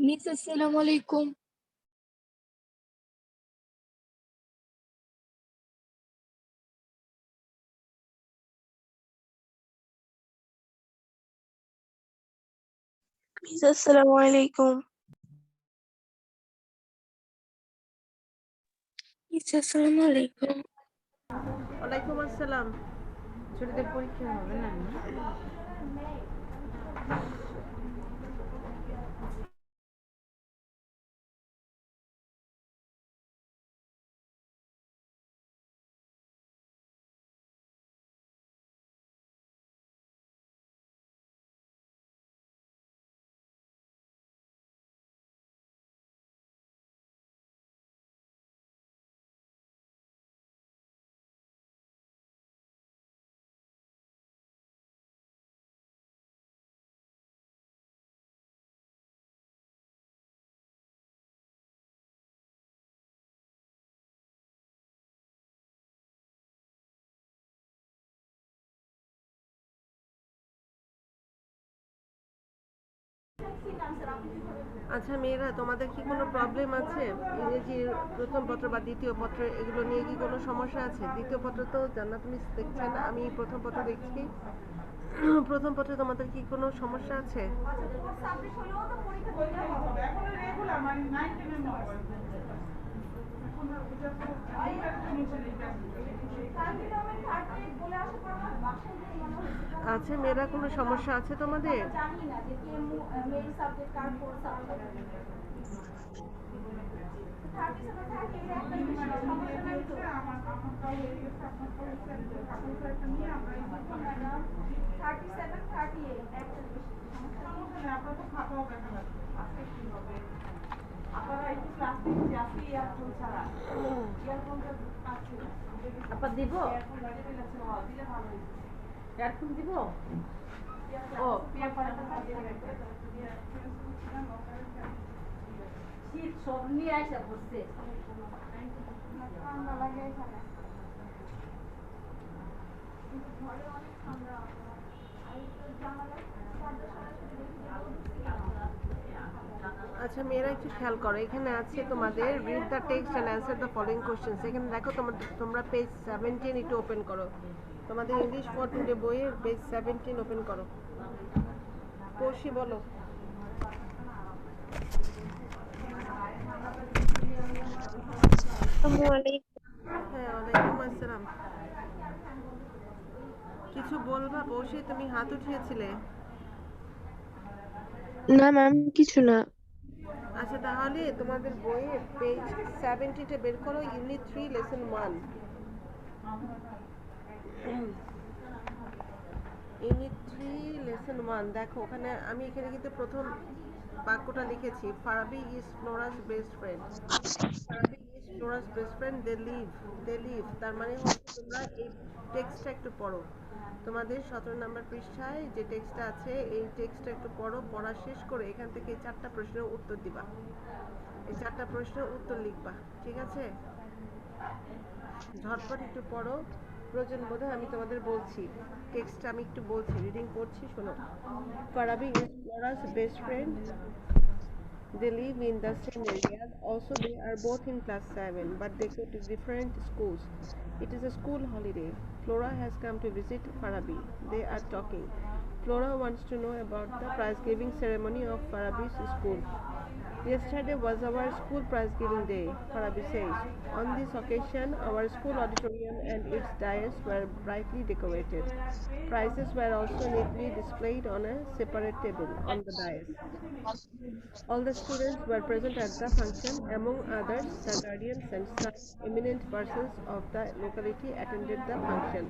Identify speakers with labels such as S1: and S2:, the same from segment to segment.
S1: Miss আসসালামু আলাইকুম।
S2: Miss আসসালামু আলাইকুম।
S1: মিস আসসালামু আলাইকুম।
S3: ওয়ালাইকুম আসসালাম। ছোটদের পরীক্ষা হবে না? আচ্ছা মেয়েরা, তোমাদের কি কোনো প্রবলেম আছে? ইংরেজির প্রথম পত্র বা দ্বিতীয় পত্র এগুলো নিয়ে কি কোনো সমস্যা আছে? দ্বিতীয় পত্র তো জান্নাত মিস দেখছেন, আমি প্রথম পত্র দেখছি। প্রথম পত্রে তোমাদের কি কোনো সমস্যা আছে? আচ্ছা মেয়েরা, কোনো সমস্যা আছে তোমাদের? আপা দিব? এয়ারফোন দিব? ও শীত সব নিয়ে আসা বসছে। আচ্ছা মেয়েরা, একটু খেয়াল করো, এখানে আছে তোমাদের read the text and answer the following questions. এখানে দেখো তোমরা পেজ 17 একটু ওপেন করো। তোমাদের ইংলিশ ফর টুডে বইয়ের পেজ 17 ওপেন করো। কৌশি বলো।
S2: আসসালামু আলাইকুম।
S3: হ্যাঁ, ওয়ালাইকুম আসসালাম। কিছু বলবা কৌশি? তুমি হাত উঠিয়েছিলে।
S2: না ম্যাম, কিছু না।
S3: আচ্ছা তাহলে তোমাদের বইয়ের পেজ 17 বের করো, ইউনিট 3 লেসন 1। ইউনিট 3 লেসন 1 দেখো, ওখানে আমি এখানে কিন্তু প্রথম বাক্যটা লিখেছি, Farabi is Flora's best friend. Farabi is Flora's best friend, they live তার মানে হচ্ছে, তোমরা এই টেক্সটটা একটু পড়ো। তোমাদের 17 নম্বর পৃষ্ঠায় যে টেক্সটটা আছে, এই টেক্সটটা একটু পড়ো। পড়া শেষ করে এখান থেকে এই 4টা প্রশ্নের উত্তর দিবা। এই 4টা প্রশ্নের উত্তর লিখবা, ঠিক আছে? ঝটপট একটু পড়ো। প্রয়োজন বোধে আমি তোমাদের বলছি, টেক্সটটা আমি একটু বলছি, রিডিং করছি, শোনো। Farabi is Flora's best friend. They live in the same area. Also, they are both in class 7, but they go to different schools. It is a school holiday. Flora has come to visit Farabi. They are talking. Flora wants to know about the prize giving ceremony of Farabi's school. Yesterday was our school prize giving day, Farabi says. On this occasion, our school auditorium and its dais were brightly decorated. Prizes were also neatly displayed on a separate table on the dais. All the students were present at the function. Among others, the guardians and some eminent persons of the locality attended the function.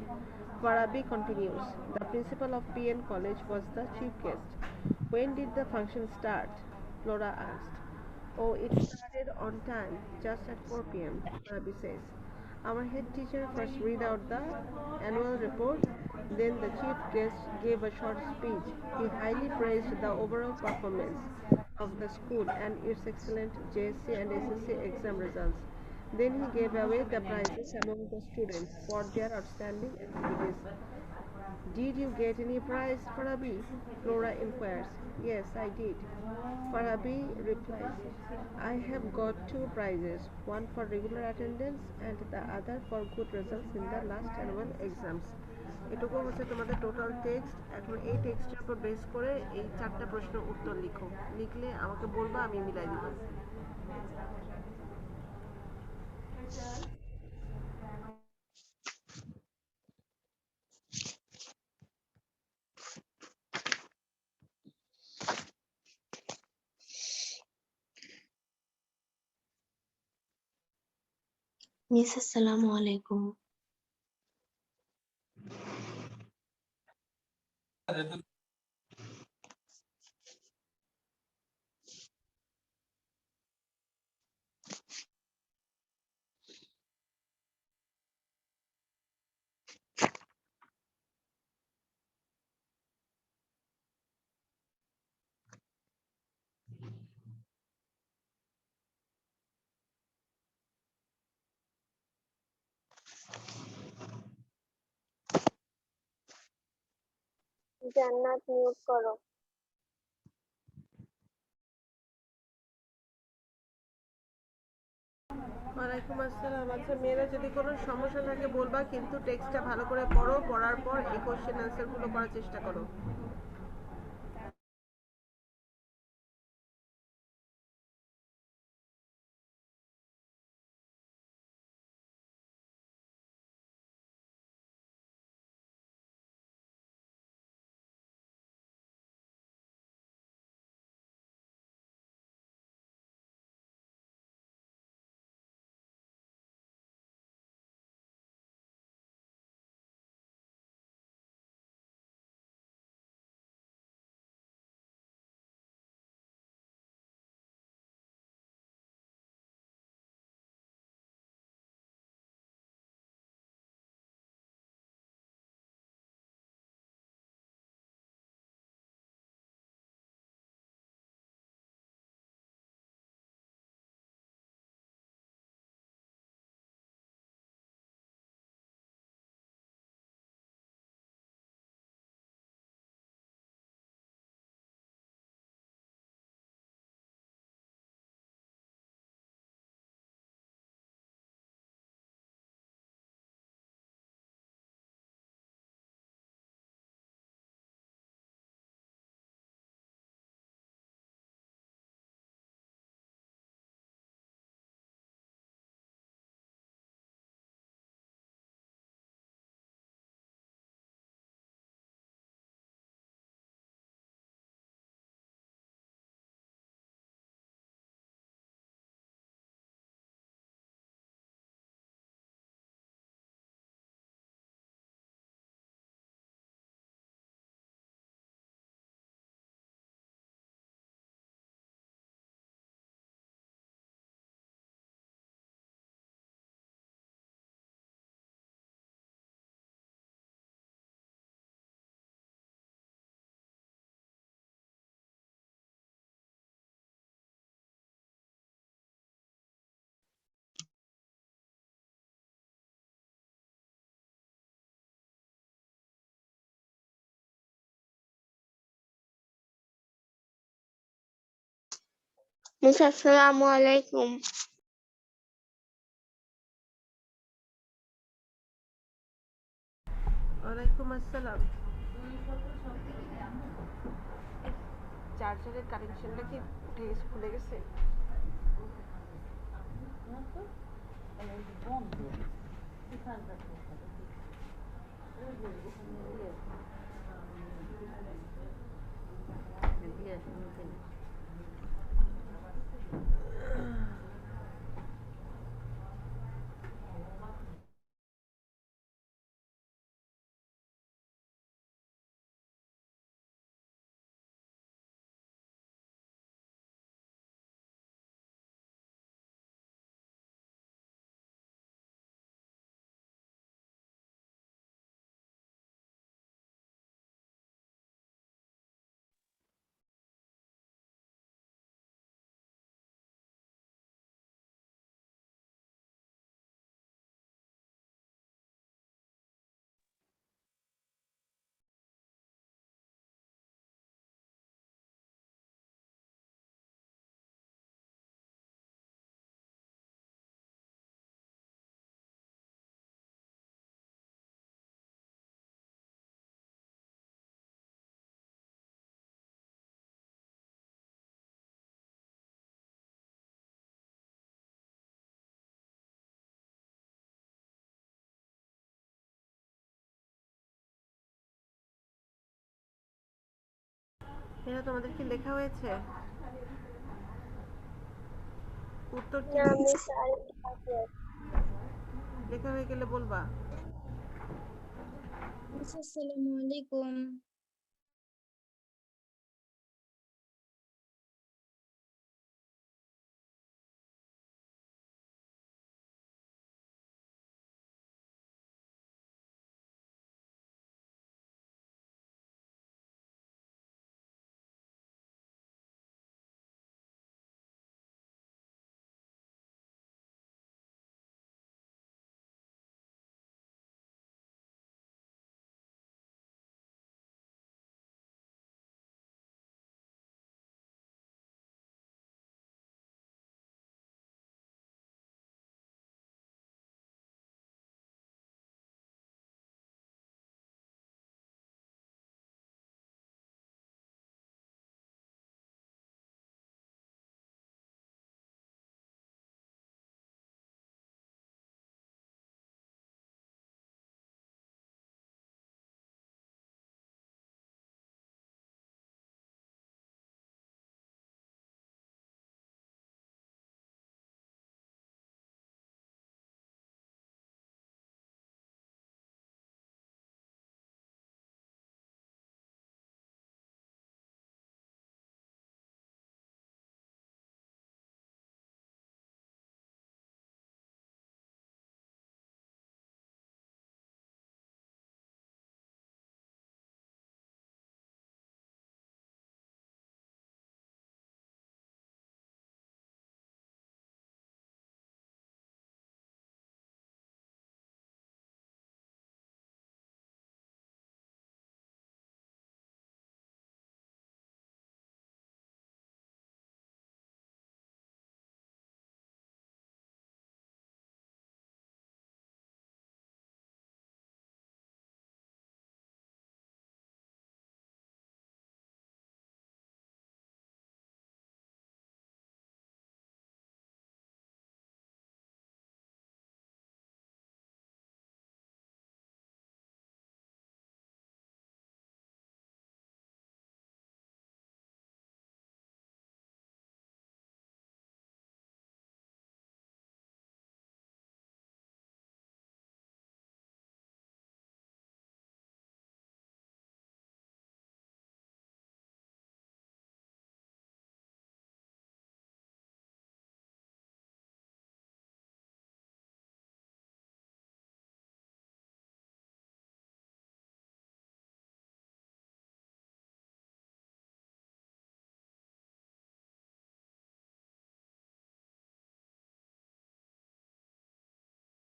S3: Farabi continues. The principal of PN College was the chief guest. When did the function start? Flora asked. Oh, it started on time, just at 4 p.m., Farabi says. Our head teacher first read out the annual report, then the chief guest gave a short speech. He highly praised the overall performance of the school and its excellent JSC and SSC exam results. Then he gave away the prizes among the students for their outstanding activities. Did you get any prize, Farabi? Flora inquires. Yes, I did. Farabi replies, I have got two prizes, one for regular attendance and the other for good results in the last annual exams. এটুকু হচ্ছে তোমাদের total text. এখন এই টেক্সটের উপর base করে এই চারটা প্রশ্ন উত্তর লিখো, লিখলে আমাকে বলবা, আমি মিলাই দিব।
S2: মিস আসসালামু আলাইকুম। জান্নাত মিউট করো।
S3: ওয়ালাইকুম আসসালাম। আচ্ছা মেয়েরা, যদি কোনো সমস্যা থাকে বলবা, কিন্তু টেক্সটটা ভালো করে পড়ো, পড়ার পর এই কোশ্চেন অ্যান্সারগুলো করার চেষ্টা করো।
S2: মিস আসসালামু আলাইকুম।
S3: ওয়ালাইকুম আসসালাম। চার্জারের কানেকশনটা কি উঠে গেছে, খুলে গেছে? এটা তোমাদের কি লেখা হয়েছে? উত্তর কি
S2: না মিস আরেকটু আছে।
S3: লেখা হয়ে গেলে বলবা।
S1: মিস আসসালামু আলাইকুম।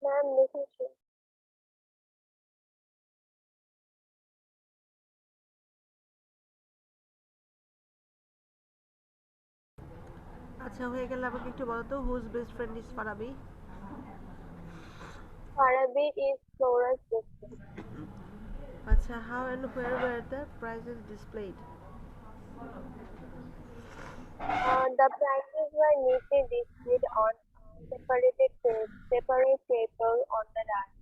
S2: ম্যাম লিখেছি।
S3: আচ্ছা হয়ে গেলে আমাকে একটু বলো তো, whose best friend is Farabi?
S2: Farabi is Flora's best friend.
S3: আচ্ছা, how and where were the prizes displayed?
S2: The prizes were neatly displayed on separate table on the dais.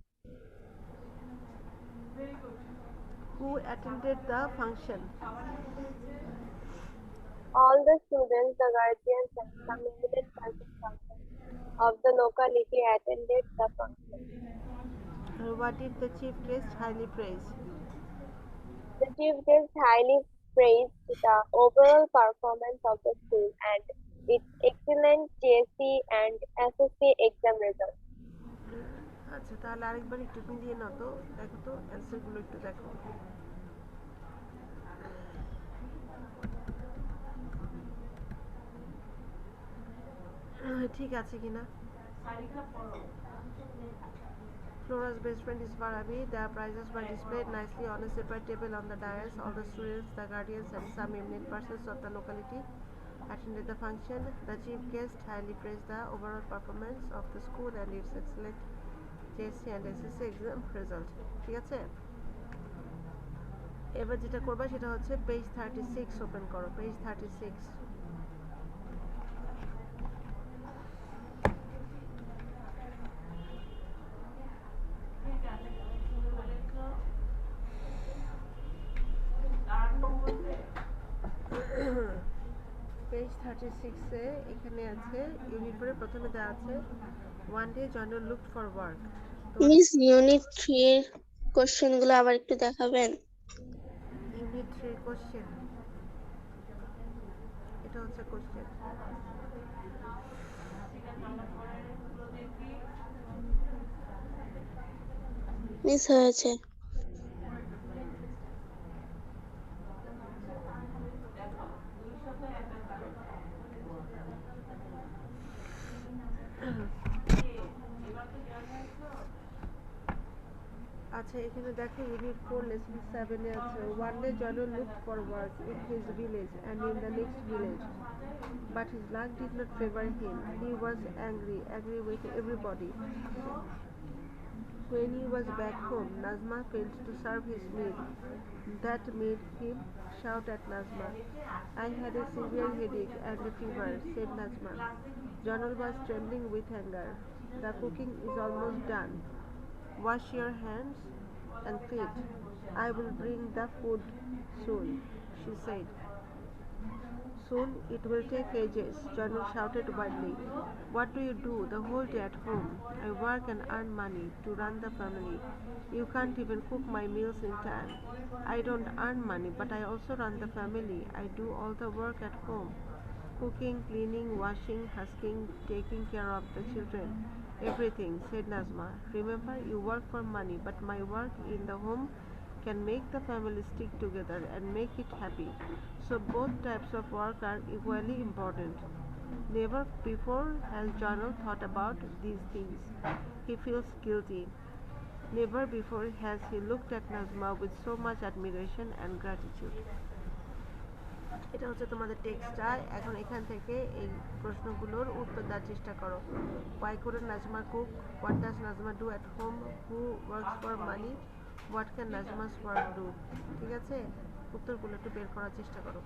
S3: Who attended the function?
S2: All the students, the guardians, and some eminent persons of the locality attended the function.
S3: What did the chief guest highly praise?
S2: The chief guest highly praised the overall performance of the school and its excellent JSC and SSC exam results.
S3: আচ্ছা তাহলে আরেকবার একটু মিলিয়ে নাও তো, দেখো তো অ্যান্সারগুলো একটু দেখো। ঠিক আছে কিনা? Flora's best friend is Farabi. Their prizes were displayed nicely on a separate table on the dais. All the students, the guardians, and some eminent persons of the locality attended the function. The chief guest highly praised the overall performance of the school and its excellent JSC and SSC exam result. ঠিক আছে? এবার যেটা করবা সেটা হচ্ছে page 36 open করো, page 36। Page 36-এ এখানে আছে ইউনিট 4 প্রথমে দেওয়া আছে one day Zainul looked for work.
S4: Miss unit 3 এর কোশ্চেনগুলো আবার একটু দেখাবেন?
S3: ইউনিট 3 কোশ্চেন, এটা হচ্ছে কোশ্চেন।
S4: মিস হয়েছে।
S3: আচ্ছা এখানে দেখো ইউনিট 4 লেসন 7 এ আছে one day Zainul looked for work in his village and in the next village but his luck did not favor him. He was angry with everybody. When he was back home, Nazma failed to serve his meal. That made him shout at Nazma. I had a severe headache and a fever, said Nazma. Janal was trembling with anger. The cooking is almost done. Wash your hands and feet. I will bring the food soon, she said. Soon it will take ages, Janul shouted wildly. What do you do the whole day at home? I work and earn money to run the family. You can't even cook my meals in time. I don't earn money, but I also run the family. I do all the work at home. Cooking, cleaning, washing, husking, taking care of the children. Everything, said Nazma. Remember, you work for money, but my work in the home can make the family stick together and make it happy. So both types of work are equally important. Never before has Janal thought about these things. He feels guilty. Never before has he looked at Nazma with so much admiration and gratitude. এটা হচ্ছে তোমাদের টেক্সটটা। এখন এখান থেকে এই প্রশ্নগুলোর উত্তর দেওয়ার চেষ্টা করো। Why couldn't Nazma cook? What does Nazma do at home? Who works for money? What can Nazma's work do? ঠিক আছে, উত্তরগুলো একটু বের করার চেষ্টা করো।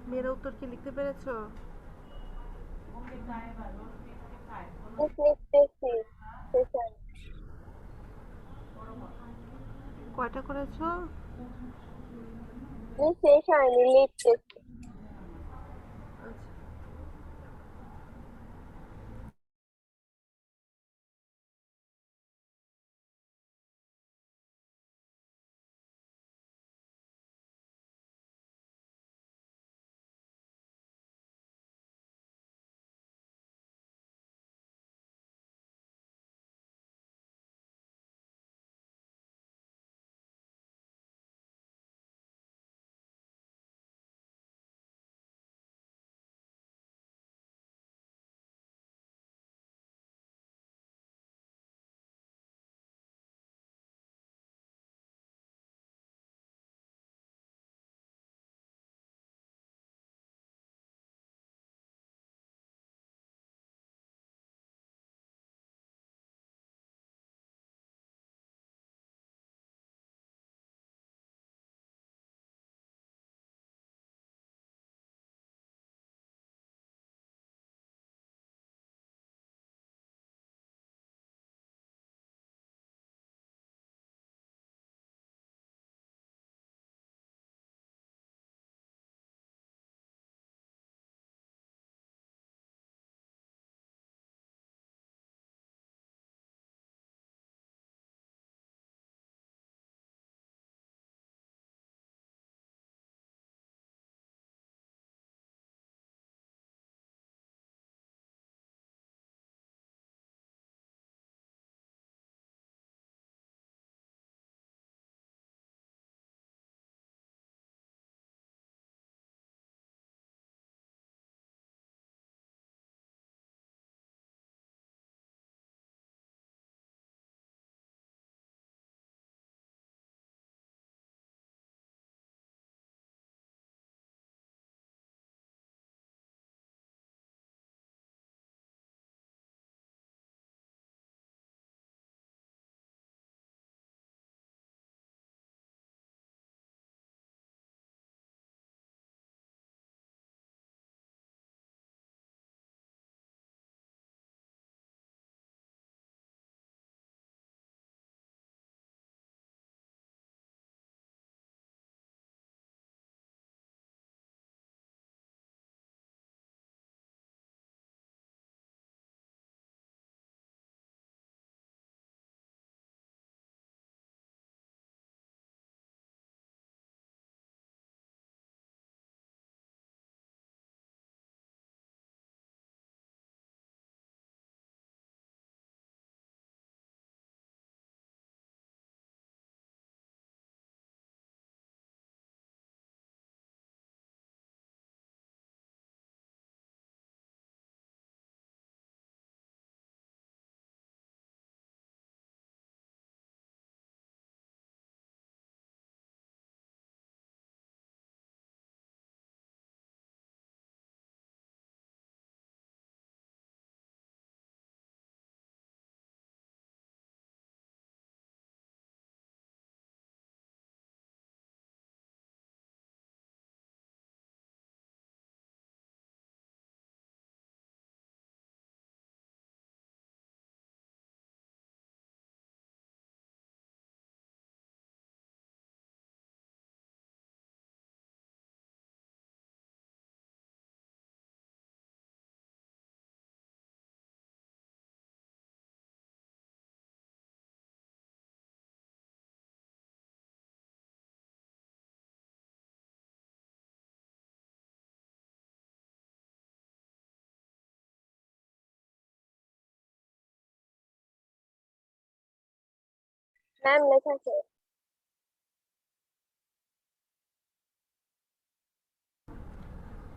S3: মেয়েরা উত্তর কি লিখতে পেরেছো?
S2: Miss লিখতেছি সেশন।
S3: কয়টা করেছো?
S2: মিস শেষ হয়নি, লিখতেছি।
S3: আচ্ছা।
S2: ম্যাম লেখা শেষ।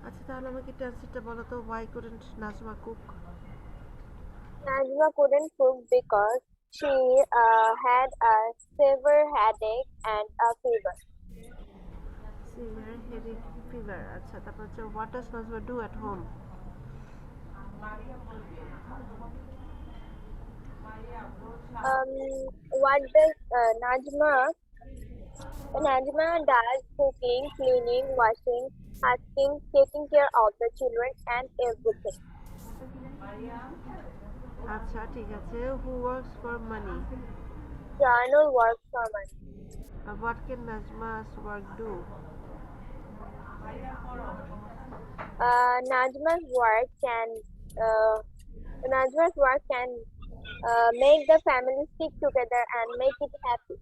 S3: আচ্ছা তাহলে আমাকে একটু অ্যান্সারটা বলো তো, why couldn't Nazma cook?
S2: Najma couldn't cook because she had a severe headache and a fever.
S3: Severe headache, fever. আচ্ছা তারপর হচ্ছে what does Nazma do at home?
S2: What does Najma does cooking, cleaning, washing, asking, taking care of the children and everything.
S3: আচ্ছা ঠিক আছে, who works for money?
S2: Journal works for money.
S3: What can Najma's work do?
S2: Najma's work can uh, Najma's work can make the family stick together and make it happy.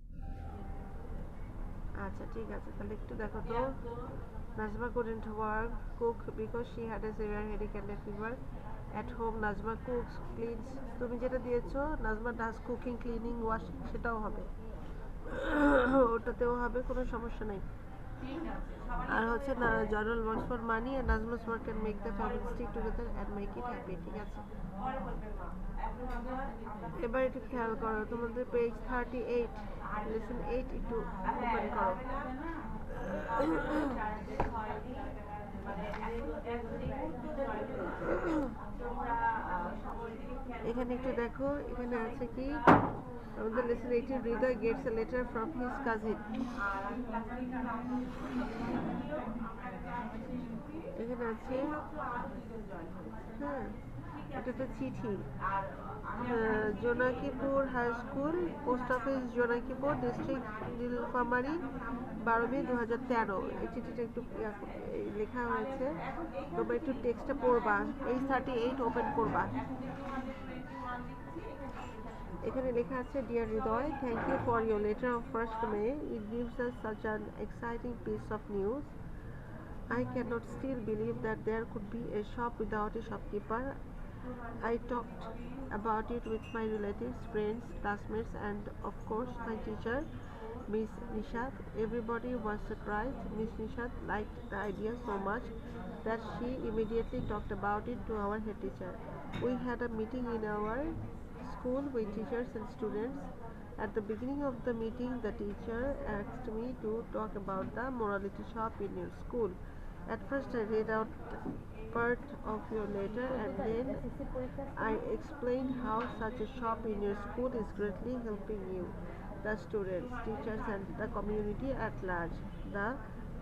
S3: আচ্ছা ঠিক আছে, তাহলে একটু দেখো তো। Najma couldn't work, cook because she had a severe headache and a fever. At home, Najma cooks, cleans. তুমি যেটা দিয়েছো, Najma does cooking, cleaning, washing, সেটাও হবে। ওটাতেও হবে, কোনো সমস্যা নেই। আর হচ্ছে না, Zainul works for money and Najma's work can make the family stick together and make it happy, ঠিক আছে। এবার একটু খেয়াল করো, তোমাদের পেজ 38 লেসন 8 একটু ওপেন করো। এখানে একটু দেখো, এখানে আছে কি আমাদের lesson 8 Hridoy gets a letter from his cousin. এখানে আছে, হ্যাঁ এটা তো চিঠি। Jonakipur high school, post office Jonakipur, district Nilphamari, 12 May 2013। এই চিঠিটা একটু লেখা হয়েছে, তোমরা একটু টেক্সটটা পড়বা। পেজ 38 ওপেন করবা। এখানে লেখা আছে, dear Hridoy, thank you for your letter of 1st May. It gives us such an exciting piece of news. I cannot still believe that there could be a shop without a shopkeeper. I talked about it with my relatives, friends, classmates, and of course my teacher, Miss Nishad. Everybody was surprised. Miss Nishad liked the idea so much that she immediately talked about it to our head teacher. We had a meeting in our school with teachers and students. At the beginning of the meeting, the teacher asked me to talk about the morality shop in your school. At first, I read out part of your letter and then I explained how such a shop in your school is greatly helping you, the students, teachers, and the community at large. The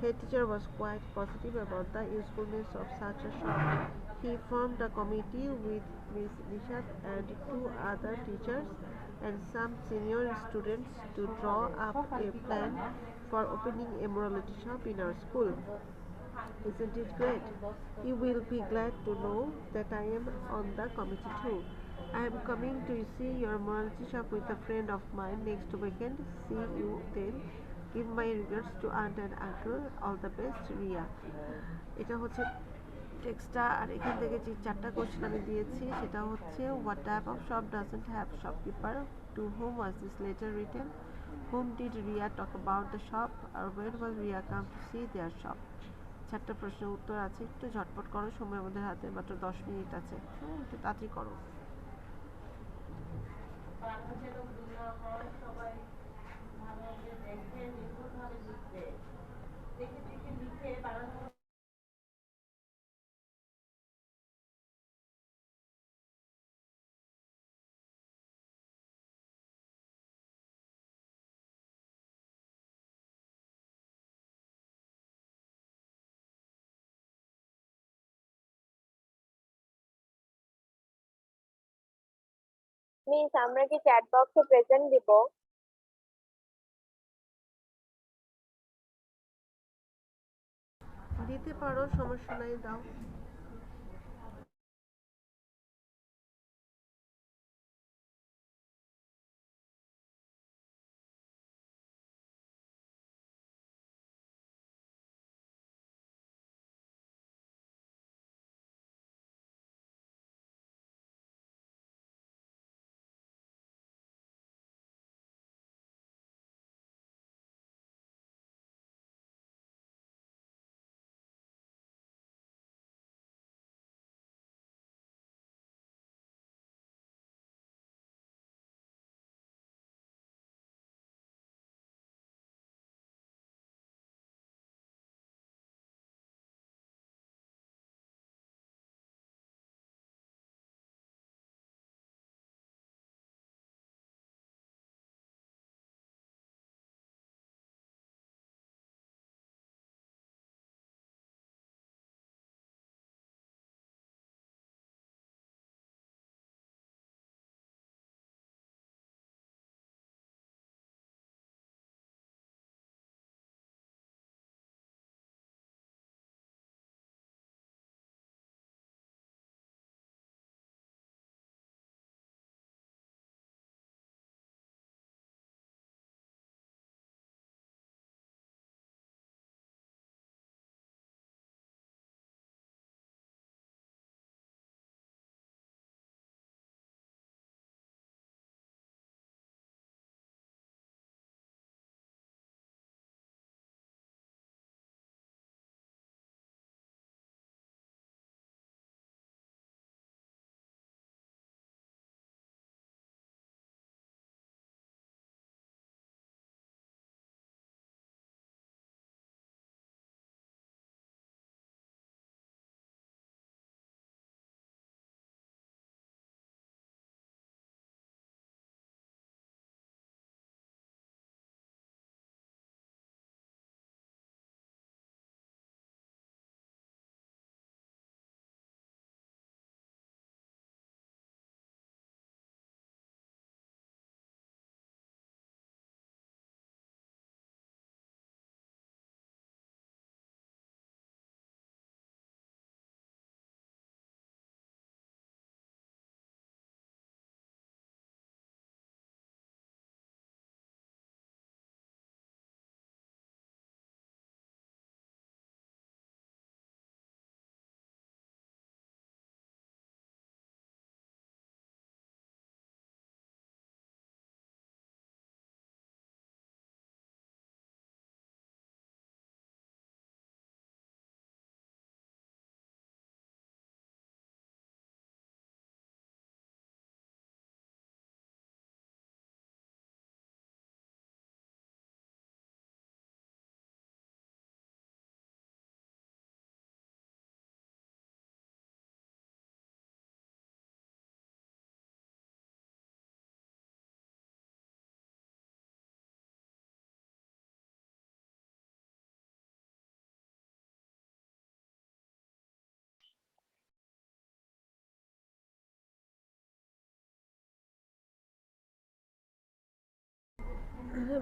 S3: head teacher was quite positive about the usefulness of such a shop. He formed a committee with Miss Nishat and 2 other teachers and some senior students to draw up a plan for opening a morality shop in our school. Isn't it great? You will be glad to know that I am on the committee too. I am coming to see your morality shop with a friend of mine next weekend. See you then. Give my regards to aunt and uncle. All the best, Ria. এটা হচ্ছে টেক্সটটা। আর এখান থেকে যে 4টা question আমি দিয়েছি সেটা হচ্ছে, what type of shop doesn't have shopkeeper, to whom was this letter written, whom did Ria talk about the shop, or when was Ria come to see their shop? 4টা প্রশ্নের উত্তর আছে, একটু ঝটপট করো, সময় আমাদের হাতে মাত্র 10 মিনিট আছে, একটু তাড়াতাড়ি করো।
S2: মিস, আমরা কি চ্যাট বক্সে প্রেজেন্ট দিব?
S3: দিতে পারো, সমস্যা নাই, দাও।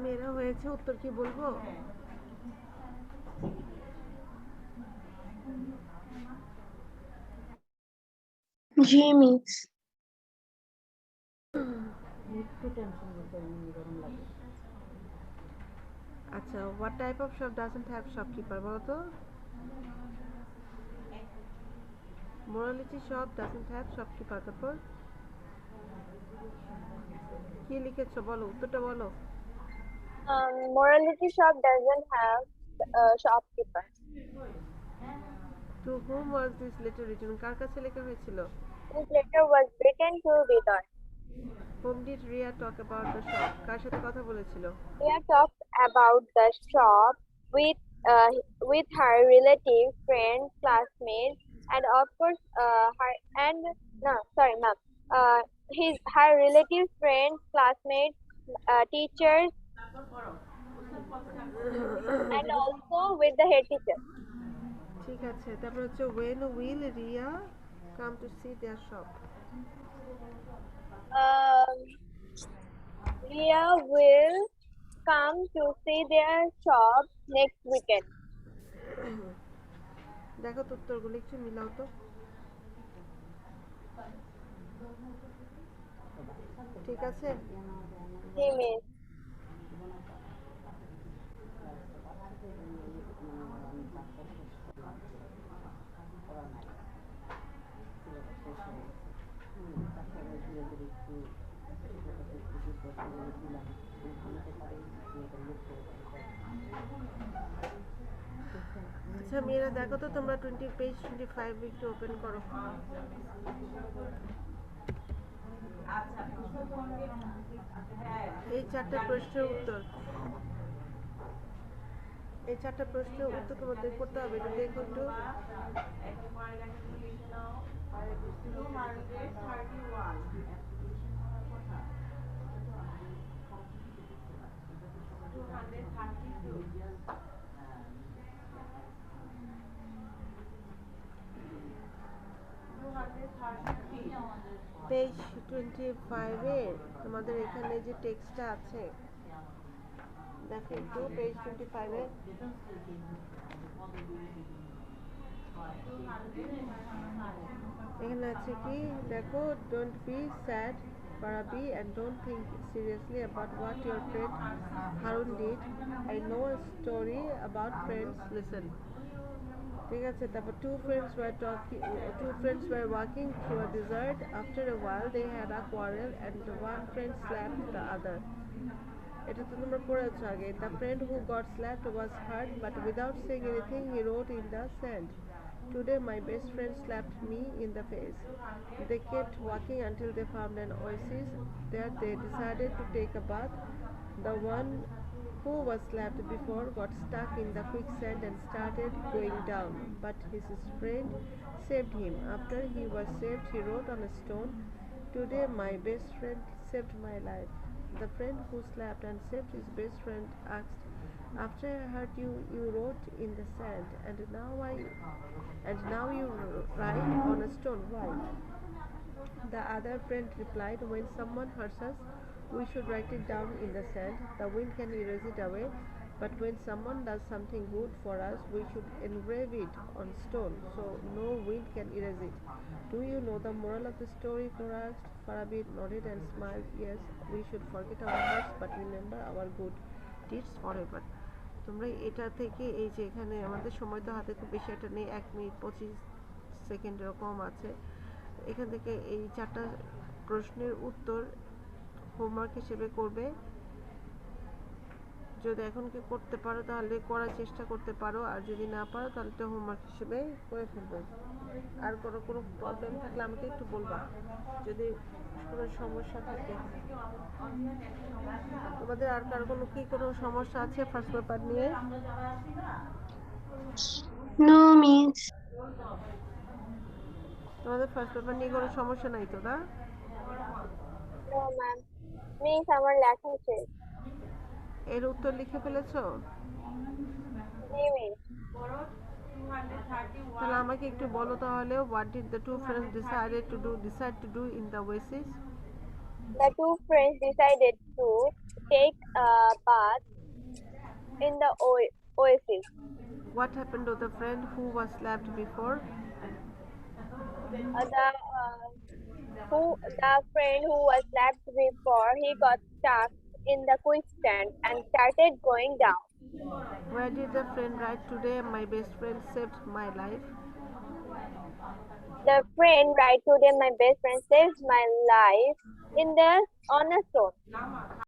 S3: মেয়েরা হয়েছে, উত্তর কি বলবো?
S4: জি মিস।
S3: আচ্ছা, what type of shop doesn't have shopkeeper বলো তো? Morality shop doesn't have shopkeeper, তারপর কি লিখেছো বলো, উত্তরটা বলো।
S2: Morality shop doesn't have a shopkeeper.
S3: To whom was this letter written? কার কাছে লেখা হয়েছিল?
S2: This letter was written to Vidar.
S3: Whom did Ria talk about the shop? কার সাথে কথা বলেছিল?
S2: Ria talked about the shop with with her relative, friends, classmates, and of course, ma'am. Her relative, friends, classmates, teachers, and also with the head teacher.
S3: ঠিক আছে, তারপর হচ্ছে when will Ria come to see their shop?
S2: Um, Ria will come to see their shop next weekend.
S3: দেখো তো উত্তরগুলো একটু মিলাও তো। ঠিক আছে,
S2: He means
S3: আচ্ছা মেয়েরা দেখো তো তোমরা পেজ 25 একটু ওপেন করো। এই চারটা প্রশ্নের উত্তর, এই চারটা প্রশ্নের উত্তর তোমাদের করতে হবে, এটা দেখো একটু। পেজ 25 এ তোমাদের এখানে যে টেক্সটটা আছে দেখো একটু, পেজ 25 এ এখানে আছে কি দেখো, don't be sad Farabi and don't think seriously about what your friend Harun did. I know a story about friends. Listen. ঠিক আছে, তারপর two friends were walking through a desert. After a while they had a quarrel and one friend slapped the other. এটা তো তোমরা পড়েছো আগে। The friend who got slapped was hurt, but without saying anything he wrote in the sand, "Today my best friend slapped me in the face." They kept walking until they found an oasis. There they decided to take a bath. The one who was slapped before got stuck in the quicksand and started going down, but his friend saved him. After he was saved, he wrote on a stone, "Today my best friend saved my life." The friend who slapped and saved his best friend asked, "After I hurt you, you wrote in the sand, and now you write on a stone. Why?" The other friend replied, "When someone hurts us, we should write it down in the sand. The wind can erase it away. But when someone does something good for us, we should engrave it on stone, so no wind can erase it." "Do you know the moral of the story?" Flora asked. Farabi nodded and smiled. "Yes, we should forget our hurts, but remember our good deeds forever." তোমরা এটা থেকে এই যে এখানে আমাদের সময় তো হাতে খুব বেশি একটা নেই, 1 মিনিট 25 সেকেন্ড এরকম আছে, এখান থেকে এই চারটা প্রশ্নের উত্তর হোমওয়ার্ক হিসেবে করবে। যদি এখন কি করতে পারো তাহলে করার চেষ্টা করতে পারো, আর যদি না পারো তাহলে তো হোমওয়ার্ক হিসেবে করে ফেলবে। আর কোনো প্রবলেম থাকলে আমাকে একটু বলবা, যদি কোনো সমস্যা থাকে। তোমাদের আর কার কোনো সমস্যা আছে ফার্স্ট পেপার নিয়ে?
S4: No miss.
S3: তোমাদের ফার্স্ট পেপার নিয়ে কোনো সমস্যা নাই তো, না?
S2: no, ma'am. Means আমার লেখা শেষ।
S3: এর উত্তর লিখে ফেলেছো?
S2: জি মিস।
S3: তাহলে আমাকে একটু বলো তাহলে, what did the two friends decide to do in the oasis?
S2: The two friends decided to take bath in the oasis.
S3: What happened to the friend who was slapped before?
S2: The friend who was slapped before, he got stuck in the quicksand and started going down.
S3: Where did the friend write, "Today my best friend saved my life"?
S2: The friend right today, my best friend saved my life in the on a stone.